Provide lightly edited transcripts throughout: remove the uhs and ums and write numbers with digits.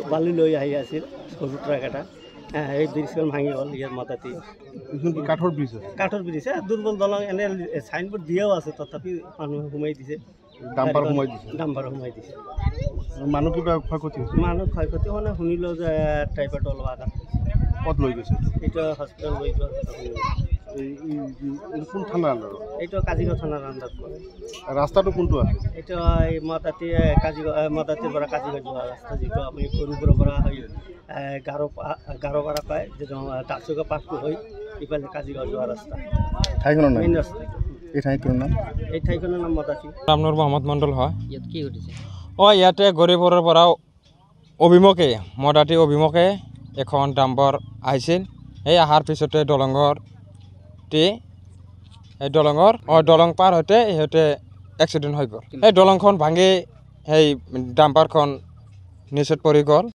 বালি লৈ আহি আছিল সৰু ট্ৰাক এটা এই ব্ৰিজখন ভাঙি গ'ল ইয়াৰ মতাতি কাঠৰ ব্ৰিজ কাঠৰ ব্ৰিজ দুৰ্বল দলং এনে চাইনবোৰ্ড দিয়েও আছে তথাপি মানুহ সোমাই দিছে ডাম্পাৰ সোমাই দিছে মানুহ কিবা ক্ষয়ক্ষতি হৈছে মানুহ ক্ষয়ক্ষতি মানে শুনিলোঁ যে ড্ৰাইভাৰটো অলপ আঘাত ক'ত লৈ গৈছে এইটো হস্পিটেল লৈ যোৱা কথা শুনিলোঁ কোন থানাৰ আণ্ডাৰত এইটো কাজিগাঁও থানাৰ আণ্ডাৰত পৰে ৰাস্তাটো কোনটো আছে এইটো এই মতাতিৰ পৰা কাজিগাঁও যোৱা ৰাস্তা যিটো আপুনি সৰুবোৰৰ পৰা হৈ গাৰোপাৰা পায় যিটো টাকচুকা পাছটো হৈ ইফালে কাজিগাঁও যোৱা ৰাস্তা ঠাইখনৰ নাম মেইন ৰাস্তা এই ঠাইখনৰ নাম মতাতি ৰামনুৰ মহম্মদ মণ্ডল হয় ইয়াত কি ঘটিছে ইয়াতে গৌৰীপুৰৰ পৰা অভিমুখে মদাতি অভিমুখে এখন ডাম্পাৰ আহিছিল এই অহাৰ পিছতে দলং পাৰ হওঁতে সিহঁতে এক্সিডেণ্ট হৈ গ'ল সেই দলংখন ভাঙি সেই ডাম্পাৰখন নিচেত পৰি গ'ল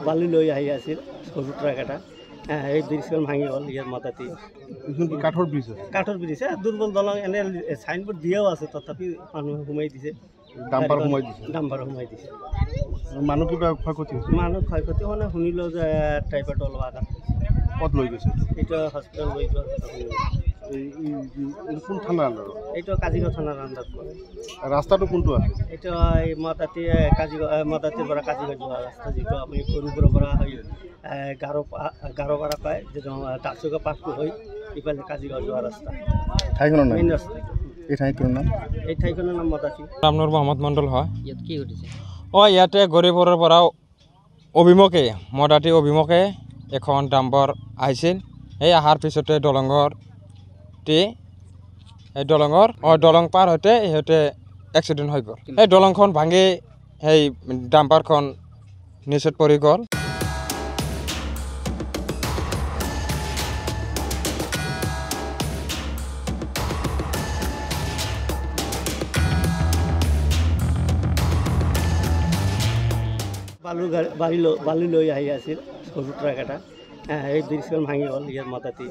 বালি লৈ আহি আছিল সৰু ট্ৰাক এটা এই ব্ৰিজখন ভাঙি গ'ল ইয়াৰ মতাতি কাঠৰ ব্ৰিজ দুৰ্বল দলং এনে চাইনবোৰ্ড দিয়েও আছে তথাপি মানুহ সোমাই দিছে ডাম্পাৰ সোমাই দিছে মানুহ কিবা ক্ষয়ক্ষতি হৈছে মানুহ ক্ষয়ক্ষতি মানে শুনিলোঁ যে ড্ৰাইভাৰটো অলপ আঘাত ক'ত লৈ গৈছে এইটো হস্পিটেল লৈ যোৱা কথা শুনিলোঁ কোন থানাৰ আণ্ডাৰত এইটো কাজিগাঁও থানাৰ আণ্ডাৰত পৰে ৰাস্তাটো কোনটো আছে এইটো এই মতাতিৰ পৰা কাজিগাঁও যোৱা ৰাস্তা যিটো আপুনি সৰুবোৰৰ পৰা হৈ গাৰোপাৰা পায় যিটো টাকচুকা পাছটো হৈ ইফালে কাজিগাঁও যোৱা ৰাস্তা ঠাইখনৰ নাম মেইন ৰাস্তা এই ঠাইখনৰ নাম মতাতি ৰামনুৰ মহম্মদ মণ্ডল হয় ইয়াত কি ঘটিছে ইয়াতে গৌৰীপুৰৰ পৰা অভিমুখে মদাতি অভিমুখে এখন ডাম্পাৰ আহিছিল এই অহাৰ পিছতে দলং পাৰ হওঁতে সিহঁতে এক্সিডেণ্ট হৈ গ'ল সেই দলংখন ভাঙি সেই ডাম্পাৰখন নিচেত পৰি গ'ল বালি লৈ আহি আছিল সৰু ট্ৰাক এটা এই ব্ৰিজখন ভাঙি গ'ল ইয়াৰ মতাতি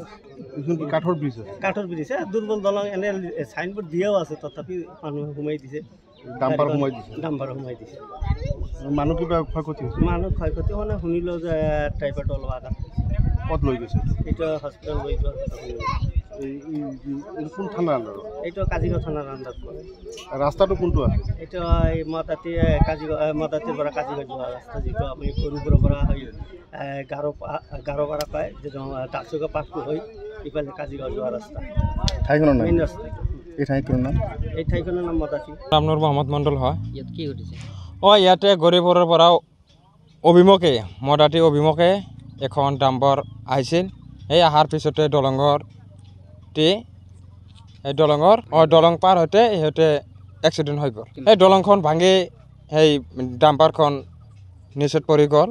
কাঠৰ ব্ৰিজ দুৰ্বল দলং এনে চাইনবোৰ্ড দিয়েও আছে তথাপি মানুহ সোমাই দিছে ডাম্পাৰ সোমাই দিছে মানুহ কিবা ক্ষয়ক্ষতি হৈছে মানুহ ক্ষয়ক্ষতি মানে শুনিলোঁ যে ড্ৰাইভাৰটো অলপ আঘাত ক'ত লৈ গৈছে এইটো হস্পিটেল লৈ যোৱা কথা শুনিলোঁ কোন থানাৰ আণ্ডাৰত এইটো কাজিগাঁও থানাৰ আণ্ডাৰত পৰে ৰাস্তাটো কোনটো আছে এইটো এই মতাতিৰ পৰা কাজিগাঁও যোৱা ৰাস্তা যিটো আপুনি সৰুবোৰৰ পৰা হৈ গাৰোপাৰা পায় যিটো টাকচুকা পাছটো হৈ ইফালে কাজিগাঁও যোৱা ৰাস্তা ঠাইখনৰ নাম মেইন ৰাস্তা এই ঠাইখনৰ নাম মতাতি ৰামনুৰ মহম্মদ মণ্ডল হয় ইয়াত কি ঘটিছে ইয়াতে গৌৰীপুৰৰ পৰা অভিমুখে মদাতি অভিমুখে এখন ডাম্পাৰ আহিছিল এই অহাৰ পিছতে দলং পাৰ হওঁতে সিহঁতে এক্সিডেণ্ট হৈ গ'ল সেই দলংখন ভাঙি সেই ডাম্পাৰখন নিচেত পৰি গ'ল